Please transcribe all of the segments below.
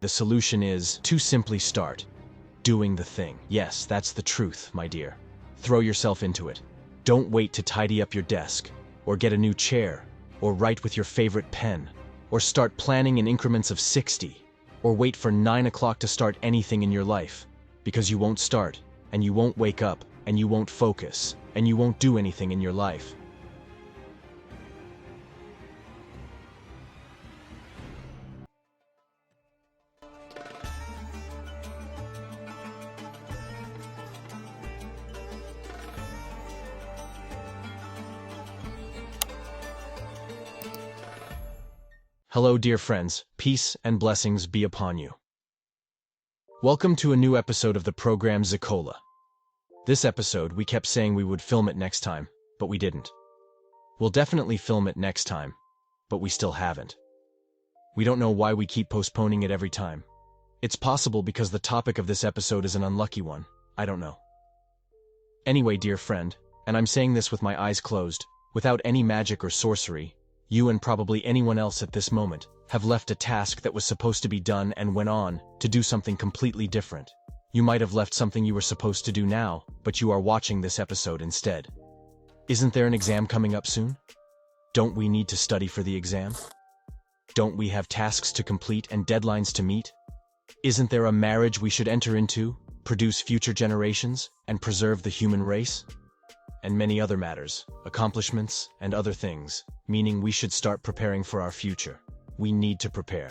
The solution is to simply start doing the thing. Yes, that's the truth, my dear. Throw yourself into it. Don't wait to tidy up your desk, or get a new chair, or write with your favorite pen, or start planning in increments of 60, or wait for 9 o'clock to start anything in your life, because you won't start, and you won't wake up, and you won't focus, and you won't do anything in your life. Hello, dear friends. Peace and blessings be upon you. Welcome to a new episode of the program Zicola. This episode, we kept saying we would film it next time, but we didn't. We'll definitely film it next time, but we still haven't. We don't know why we keep postponing it every time. It's possible because the topic of this episode is an unlucky one. I don't know. Anyway, dear friend, and I'm saying this with my eyes closed, without any magic or sorcery, you and probably anyone else at this moment have left a task that was supposed to be done and went on to do something completely different. You might have left something you were supposed to do now, but you are watching this episode instead. Isn't there an exam coming up soon? Don't we need to study for the exam? Don't we have tasks to complete and deadlines to meet? Isn't there a marriage we should enter into, produce future generations, and preserve the human race? And many other matters, accomplishments, and other things, meaning we should start preparing for our future. We need to prepare.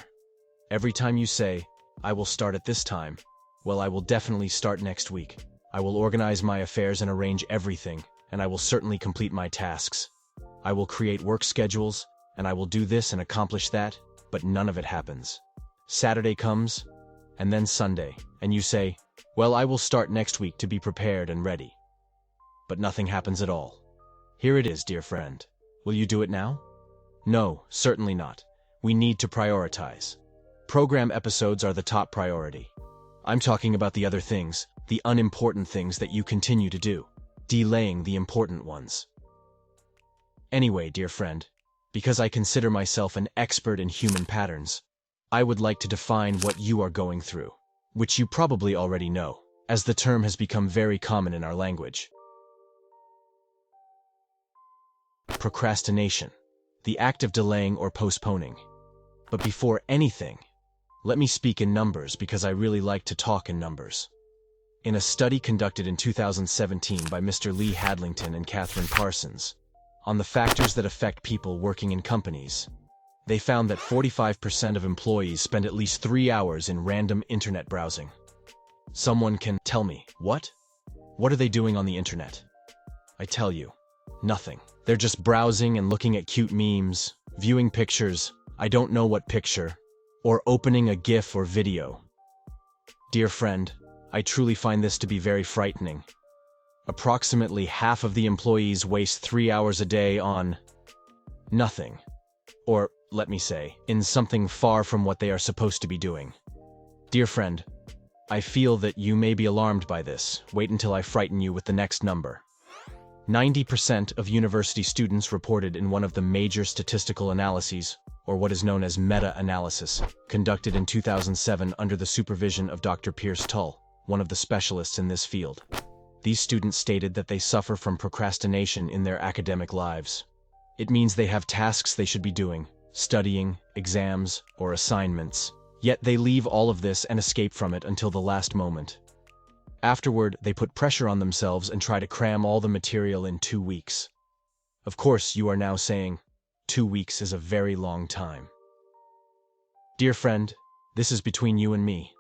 Every time you say, I will start at this time, well, I will definitely start next week. I will organize my affairs and arrange everything, and I will certainly complete my tasks. I will create work schedules, and I will do this and accomplish that, but none of it happens. Saturday comes, and then Sunday, and you say, well, I will start next week to be prepared and ready. But nothing happens at all. Here it is, dear friend. Will you do it now? No, certainly not. We need to prioritize. Program episodes are the top priority. I'm talking about the other things, the unimportant things that you continue to do, delaying the important ones. Anyway, dear friend, because I consider myself an expert in human patterns, I would like to define what you are going through, which you probably already know, as the term has become very common in our language. Procrastination, the act of delaying or postponing. But before anything, let me speak in numbers because I really like to talk in numbers. In a study conducted in 2017 by Mr. Lee Hadlington and Catherine Parsons on the factors that affect people working in companies, they found that 45% of employees spend at least 3 hours in random internet browsing. Someone can tell me, what? What are they doing on the internet? I tell you, nothing. They're just browsing and looking at cute memes, viewing pictures, I don't know what picture, or opening a GIF or video. Dear friend, I truly find this to be very frightening. Approximately half of the employees waste 3 hours a day on nothing. Or, let me say, in something far from what they are supposed to be doing. Dear friend, I feel that you may be alarmed by this. Wait until I frighten you with the next number. 90% of university students reported in one of the major statistical analyses, or what is known as meta-analysis, conducted in 2007 under the supervision of Dr. Pierce Tull, one of the specialists in this field. These students stated that they suffer from procrastination in their academic lives. It means they have tasks they should be doing, studying, exams, or assignments, yet they leave all of this and escape from it until the last moment. Afterward, they put pressure on themselves and try to cram all the material in 2 weeks. Of course, you are now saying, 2 weeks is a very long time. Dear friend, this is between you and me,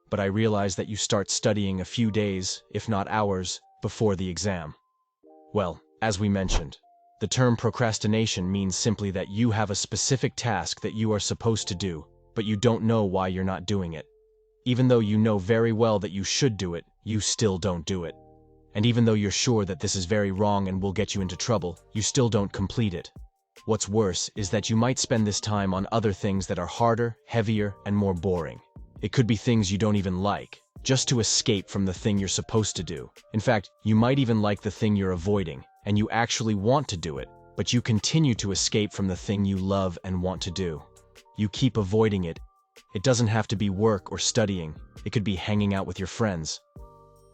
but I realize that you start studying a few days, if not hours, before the exam. Well, as we mentioned, the term procrastination means simply that you have a specific task that you are supposed to do, but you don't know why you're not doing it. Even though you know very well that you should do it, you still don't do it. And even though you're sure that this is very wrong and will get you into trouble, you still don't complete it. What's worse is that you might spend this time on other things that are harder, heavier, and more boring. It could be things you don't even like, just to escape from the thing you're supposed to do. In fact, you might even like the thing you're avoiding, and you actually want to do it, but you continue to escape from the thing you love and want to do. You keep avoiding it, It doesn't have to be work or studying. It could be hanging out with your friends.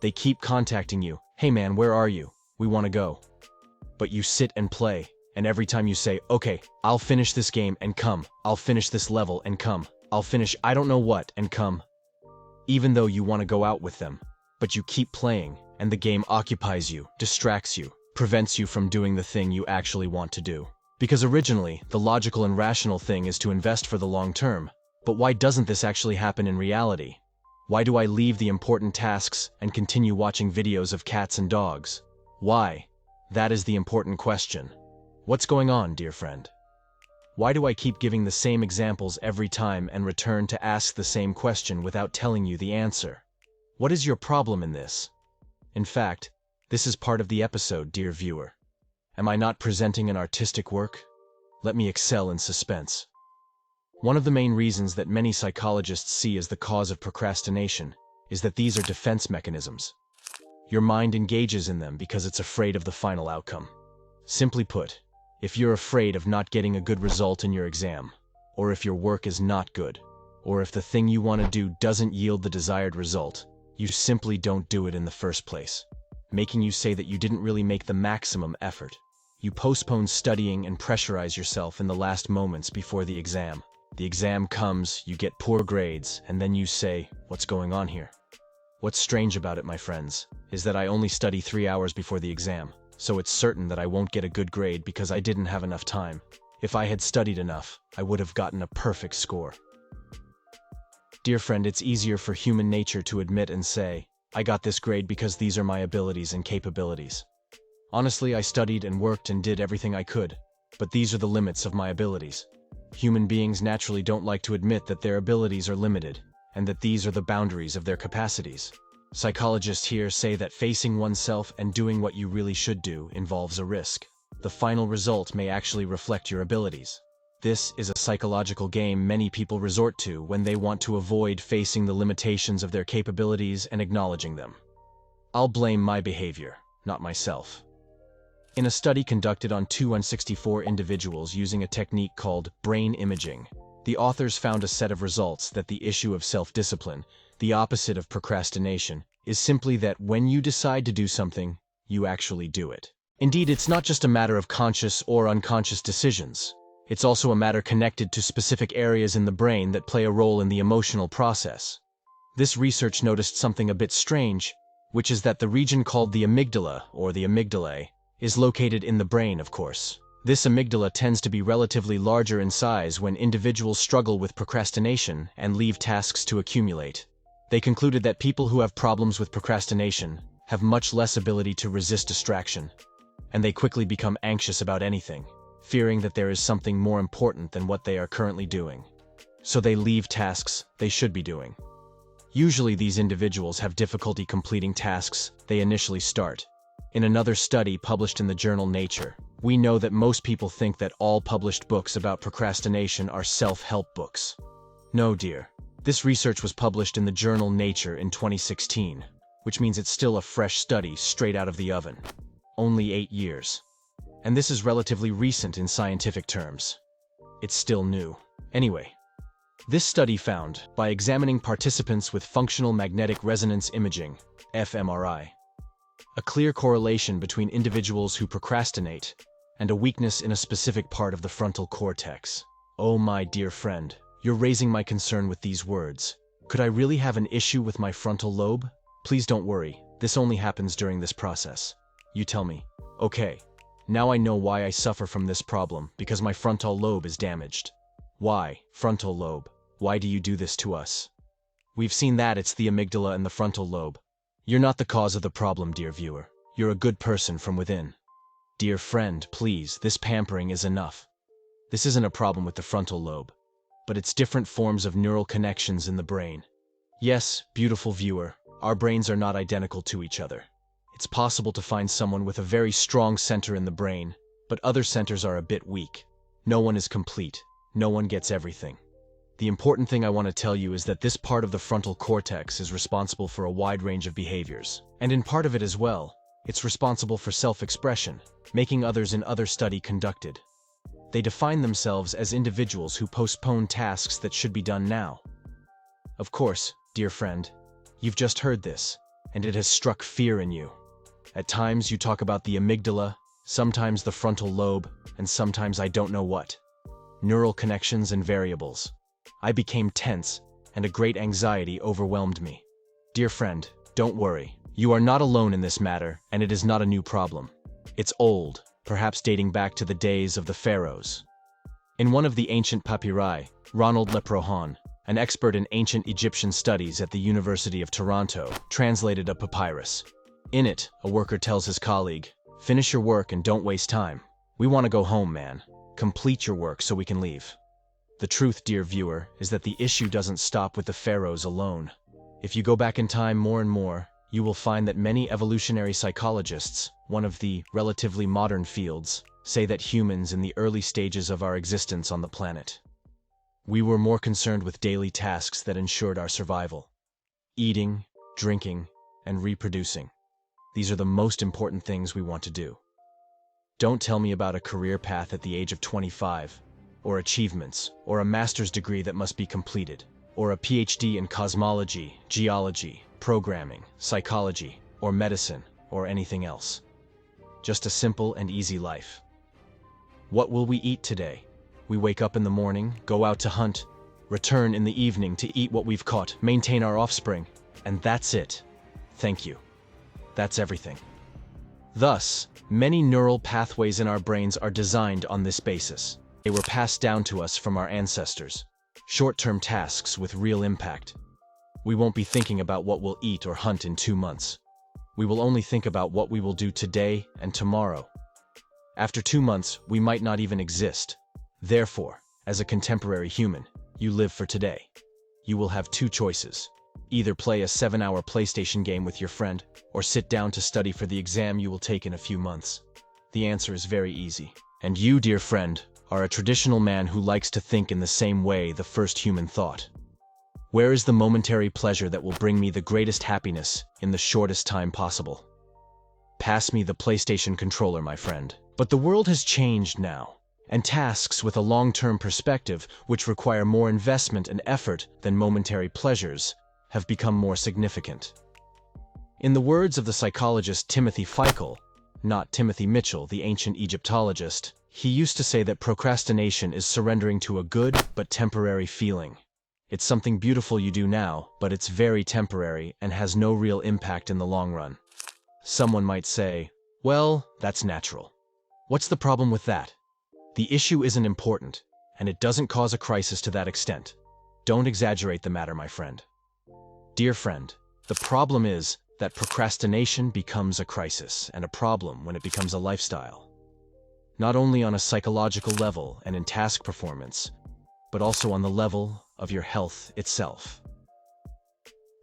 They keep contacting you. Hey man, where are you? We want to go. But you sit and play, and every time you say, okay, I'll finish this game and come. I'll finish this level and come. I'll finish I don't know what and come. Even though you want to go out with them. But you keep playing, and the game occupies you, distracts you, prevents you from doing the thing you actually want to do. Because originally, the logical and rational thing is to invest for the long term. But why doesn't this actually happen in reality? Why do I leave the important tasks and continue watching videos of cats and dogs? Why? That is the important question. What's going on, dear friend? Why do I keep giving the same examples every time and return to ask the same question without telling you the answer? What is your problem in this? In fact, this is part of the episode, dear viewer. Am I not presenting an artistic work? Let me excel in suspense. One of the main reasons that many psychologists see as the cause of procrastination is that these are defense mechanisms. Your mind engages in them because it's afraid of the final outcome. Simply put, if you're afraid of not getting a good result in your exam, or if your work is not good, or if the thing you want to do doesn't yield the desired result, you simply don't do it in the first place, making you say that you didn't really make the maximum effort. You postpone studying and pressurize yourself in the last moments before the exam. The exam comes, you get poor grades, and then you say, what's going on here? What's strange about it, my friends, is that I only study 3 hours before the exam, so it's certain that I won't get a good grade because I didn't have enough time. If I had studied enough, I would have gotten a perfect score. Dear friend, it's easier for human nature to admit and say, I got this grade because these are my abilities and capabilities. Honestly, I studied and worked and did everything I could, but these are the limits of my abilities. Human beings naturally don't like to admit that their abilities are limited, and that these are the boundaries of their capacities. Psychologists here say that facing oneself and doing what you really should do involves a risk. The final result may actually reflect your abilities. This is a psychological game many people resort to when they want to avoid facing the limitations of their capabilities and acknowledging them. I'll blame my behavior, not myself. In a study conducted on 264 individuals using a technique called brain imaging, the authors found a set of results that the issue of self-discipline, the opposite of procrastination, is simply that when you decide to do something, you actually do it. Indeed, it's not just a matter of conscious or unconscious decisions. It's also a matter connected to specific areas in the brain that play a role in the emotional process. This research noticed something a bit strange, which is that the region called the amygdala, or the amygdalae, is located in the brain, of course. This amygdala tends to be relatively larger in size when individuals struggle with procrastination and leave tasks to accumulate. They concluded that people who have problems with procrastination have much less ability to resist distraction, and they quickly become anxious about anything, fearing that there is something more important than what they are currently doing. So they leave tasks they should be doing. Usually these individuals have difficulty completing tasks they initially start. In another study published in the journal Nature, we know that most people think that all published books about procrastination are self-help books. No, dear. This research was published in the journal Nature in 2016, which means it's still a fresh study straight out of the oven. Only 8 years. And this is relatively recent in scientific terms. It's still new. Anyway, this study found, by examining participants with functional magnetic resonance imaging, fMRI, a clear correlation between individuals who procrastinate and a weakness in a specific part of the frontal cortex. Oh, my dear friend, you're raising my concern with these words. Could I really have an issue with my frontal lobe? Please don't worry, this only happens during this process. You tell me, okay, now I know why I suffer from this problem, because my frontal lobe is damaged. Why, frontal lobe? Why do you do this to us? We've seen that it's the amygdala and the frontal lobe. You're not the cause of the problem, dear viewer. You're a good person from within. Dear friend, please, this pampering is enough. This isn't a problem with the frontal lobe, but it's different forms of neural connections in the brain. Yes, beautiful viewer, our brains are not identical to each other. It's possible to find someone with a very strong center in the brain, but other centers are a bit weak. No one is complete. No one gets everything. The important thing I want to tell you is that this part of the frontal cortex is responsible for a wide range of behaviors. And in part of it as well, it's responsible for self-expression, making others in other study conducted. They define themselves as individuals who postpone tasks that should be done now. Of course, dear friend, you've just heard this, and it has struck fear in you. At times you talk about the amygdala, sometimes the frontal lobe, and sometimes I don't know what. Neural connections and variables. I became tense, and a great anxiety overwhelmed me. Dear friend, don't worry. You are not alone in this matter, and it is not a new problem. It's old, perhaps dating back to the days of the pharaohs. In one of the ancient papyri, Ronald Leprohan, an expert in ancient Egyptian studies at the University of Toronto, translated a papyrus. In it, a worker tells his colleague, "Finish your work and don't waste time. We want to go home, man. Complete your work so we can leave." The truth, dear viewer, is that the issue doesn't stop with the pharaohs alone. If you go back in time more and more, you will find that many evolutionary psychologists, one of the relatively modern fields, say that humans in the early stages of our existence on the planet, we were more concerned with daily tasks that ensured our survival. Eating, drinking, and reproducing. These are the most important things we want to do. Don't tell me about a career path at the age of 25, or achievements, or a master's degree that must be completed, or a PhD in cosmology, geology, programming, psychology, or medicine, or anything else. Just a simple and easy life. What will we eat today? We wake up in the morning, go out to hunt, return in the evening to eat what we've caught, maintain our offspring, and that's it. Thank you. That's everything. Thus, many neural pathways in our brains are designed on this basis. They were passed down to us from our ancestors. Short-term tasks with real impact. We won't be thinking about what we'll eat or hunt in 2 months. We will only think about what we will do today and tomorrow. After 2 months, we might not even exist. Therefore, as a contemporary human, you live for today. You will have 2 choices. Either play a 7-hour PlayStation game with your friend, or sit down to study for the exam you will take in a few months. The answer is very easy. And you, dear friend, are a traditional man who likes to think in the same way the first human thought. Where is the momentary pleasure that will bring me the greatest happiness in the shortest time possible? Pass me the PlayStation controller, my friend. But the world has changed now, and tasks with a long-term perspective, which require more investment and effort than momentary pleasures, have become more significant. In the words of the psychologist Timothy Feichel, not Timothy Mitchell, the ancient Egyptologist, he used to say that procrastination is surrendering to a good but temporary feeling. It's something beautiful you do now, but it's very temporary and has no real impact in the long run. Someone might say, well, that's natural. What's the problem with that? The issue isn't important, and it doesn't cause a crisis to that extent. Don't exaggerate the matter, my friend. Dear friend, the problem is that procrastination becomes a crisis and a problem when it becomes a lifestyle. Not only on a psychological level and in task performance, but also on the level of your health itself.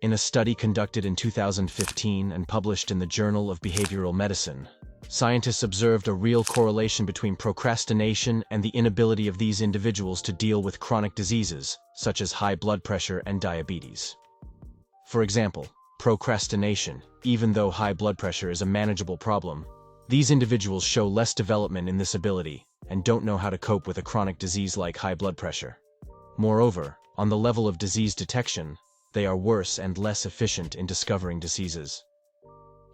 In a study conducted in 2015 and published in the Journal of Behavioral Medicine, scientists observed a real correlation between procrastination and the inability of these individuals to deal with chronic diseases, such as high blood pressure and diabetes. For example, procrastination, even though high blood pressure is a manageable problem, these individuals show less development in this ability and don't know how to cope with a chronic disease like high blood pressure. Moreover, on the level of disease detection, they are worse and less efficient in discovering diseases.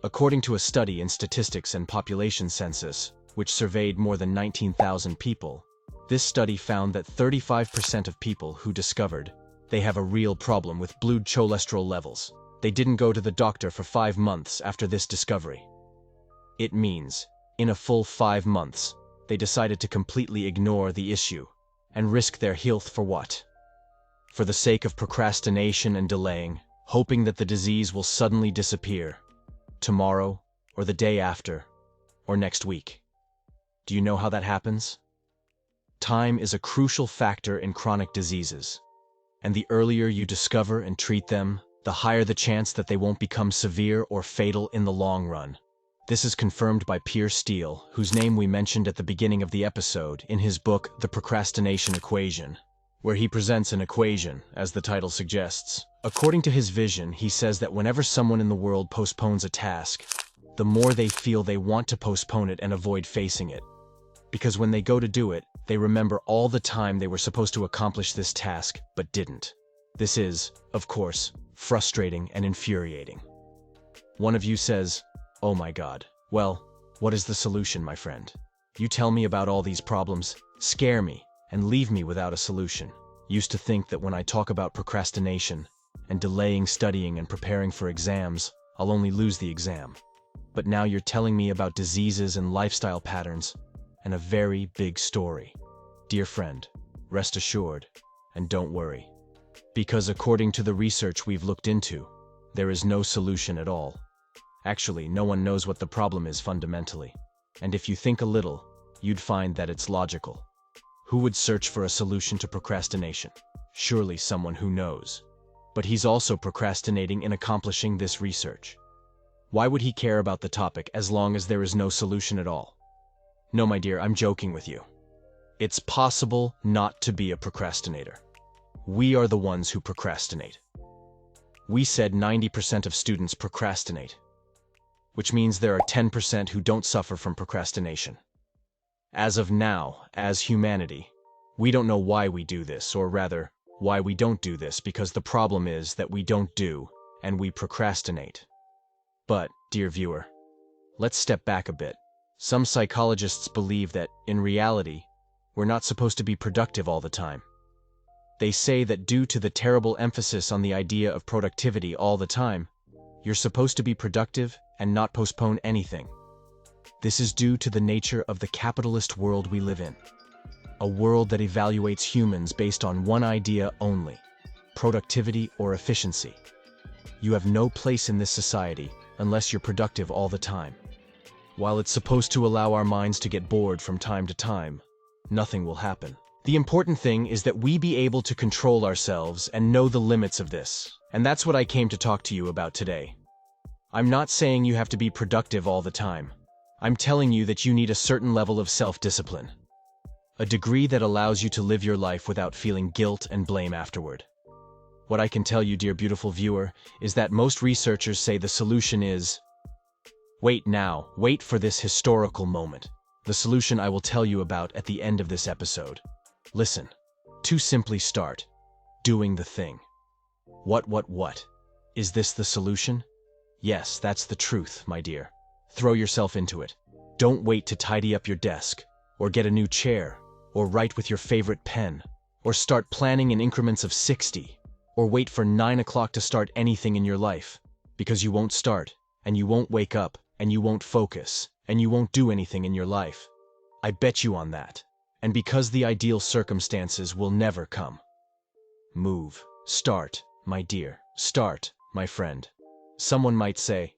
According to a study in Statistics and Population Census, which surveyed more than 19,000 people, this study found that 35% of people who discovered they have a real problem with blood cholesterol levels, they didn't go to the doctor for 5 months after this discovery. It means, in a full 5 months, they decided to completely ignore the issue and risk their health for what? For the sake of procrastination and delaying, hoping that the disease will suddenly disappear, tomorrow, or the day after, or next week. Do you know how that happens? Time is a crucial factor in chronic diseases, and the earlier you discover and treat them, the higher the chance that they won't become severe or fatal in the long run. This is confirmed by Piers Steel, whose name we mentioned at the beginning of the episode in his book, The Procrastination Equation, where he presents an equation, as the title suggests. According to his vision, he says that whenever someone in the world postpones a task, the more they feel they want to postpone it and avoid facing it. Because when they go to do it, they remember all the time they were supposed to accomplish this task, but didn't. This is, of course, frustrating and infuriating. One of you says, "Oh my God. Well, what is the solution, my friend? You tell me about all these problems, scare me, and leave me without a solution." Used to think that when I talk about procrastination and delaying studying and preparing for exams, I'll only lose the exam. But now you're telling me about diseases and lifestyle patterns and a very big story. Dear friend, rest assured and don't worry. Because according to the research we've looked into, there is no solution at all. Actually, no one knows what the problem is fundamentally. And if you think a little, you'd find that it's logical. Who would search for a solution to procrastination? Surely someone who knows. But he's also procrastinating in accomplishing this research. Why would he care about the topic as long as there is no solution at all? No, my dear, I'm joking with you. It's possible not to be a procrastinator. We are the ones who procrastinate. We said 90% of students procrastinate, which means there are 10% who don't suffer from procrastination. As of now, as humanity, we don't know why we do this, or rather, why we don't do this, because the problem is that we don't do, and we procrastinate. But, dear viewer, let's step back a bit. Some psychologists believe that, in reality, we're not supposed to be productive all the time. They say that due to the terrible emphasis on the idea of productivity all the time, you're supposed to be productive and not postpone anything. This is due to the nature of the capitalist world we live in. A world that evaluates humans based on one idea only: productivity or efficiency. You have no place in this society unless you're productive all the time. While it's supposed to allow our minds to get bored from time to time, nothing will happen. The important thing is that we be able to control ourselves and know the limits of this. And that's what I came to talk to you about today. I'm not saying you have to be productive all the time. I'm telling you that you need a certain level of self-discipline. A degree that allows you to live your life without feeling guilt and blame afterward. What I can tell you, dear beautiful viewer, is that most researchers say the solution is... Wait for this historical moment. The solution I will tell you about at the end of this episode. Listen. To simply start doing the thing. What? Is this the solution? Yes, that's the truth, my dear. Throw yourself into it. Don't wait to tidy up your desk, or get a new chair, or write with your favorite pen, or start planning in increments of 60, or wait for 9 o'clock to start anything in your life, because you won't start, and you won't wake up, and you won't focus, and you won't do anything in your life. I bet you on that. And because the ideal circumstances will never come. Move. Start, my dear. Start, my friend. Someone might say,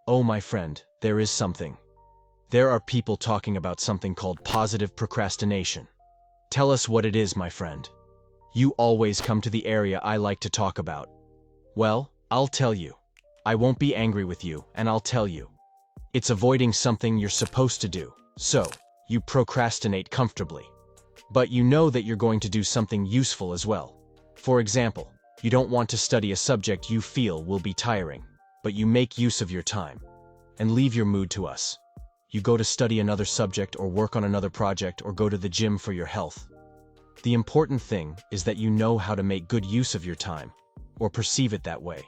"Oh, my friend, there is something. There are people talking about something called positive procrastination. Tell us what it is, my friend. You always come to the area I like to talk about." Well, I'll tell you. I won't be angry with you, and I'll tell you. It's avoiding something you're supposed to do. So, you procrastinate comfortably. But you know that you're going to do something useful as well. For example, you don't want to study a subject you feel will be tiring, but you make use of your time and leave your mood to us. You go to study another subject or work on another project or go to the gym for your health. The important thing is that you know how to make good use of your time, or perceive it that way.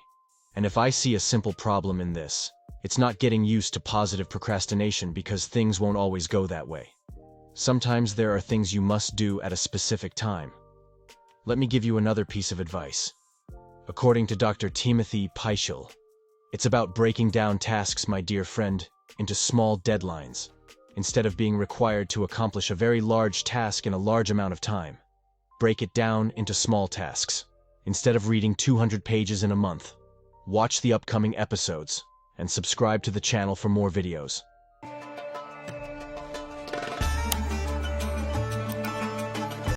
And if I see a simple problem in this, it's not getting used to positive procrastination because things won't always go that way. Sometimes there are things you must do at a specific time. Let me give you another piece of advice. According to Dr. Timothy Peichel, it's about breaking down tasks, my dear friend, into small deadlines, instead of being required to accomplish a very large task in a large amount of time. Break it down into small tasks. Instead of reading 200 pages in a month, watch the upcoming episodes and subscribe to the channel for more videos.